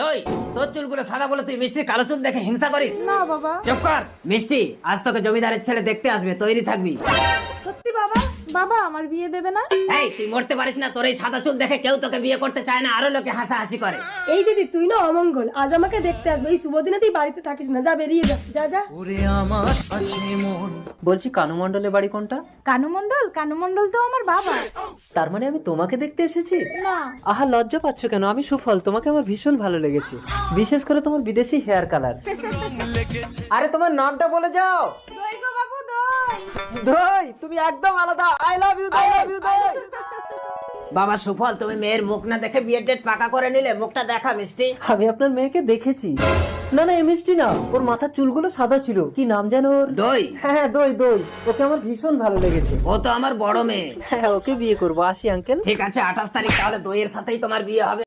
দই, তোর চুলগুলো সাদা বলে তুই মিষ্টির কালো চুল দেখে হিংসা করিস? না বাবা। চুপ কর মিষ্টি, আজ তোকে জমিদারের ছেলে দেখতে আসবে, তৈরি থাকবি। সত্যি বাবা? বাবা আমার বিয়ে দেবে না? এই তুই মরতে পারিস না, তোর এই সাদা চুল দেখে কেউ তোকে বিয়ে করতে চায় না, আরো লোকে হাসাহাসি করে। এই দিদি তুই না অমঙ্গল, আজ আমাকে দেখতে আসবে, এই শুভ দিনে তুই বাড়িতে থাকিস না, যা বেরিয়ে যা, যা যা। বলছি কানু মণ্ডলের বাড়ি কোনটা? কানু মণ্ডল? কানু মণ্ডল তো আমার বাবা। তার মানে আমি তোমাকে দেখতে এসেছি? না। আহা লজ্জা পাচ্ছ কেন? আমি সুফল, তোমাকে আমার ভীষণ ভালো লেগেছে, বিশেষ করে তোমার বিদেশি হেয়ার কালার। আরে তোমার নামটা বলে যাও। দই গো বাবু, দই। দই, তুমি একদম আলাদা। I love you, I love you দই। বাবা সুফল, তুমি মেয়ের মুখ না দেখে বিয়ের ডেট পাকা করে নিলে, মুখটা দেখা মিষ্টি। আমি আপনার মেয়েকে দেখেছি। না না, এই মিষ্টি না, ওর মাথার চুলগুলো সাদা ছিল, কি নাম যেন ওর? দই? হ্যাঁ দই, দই, ওকে আমার ভীষণ ভালো লেগেছে। ও তো আমার বড় মেয়ে। হ্যাঁ ওকে বিয়ে করবো। আসি আঙ্কেল। ঠিক আছে, 28 তারিখ তাহলে দইয়ের সাথেই তোমার বিয়ে হবে।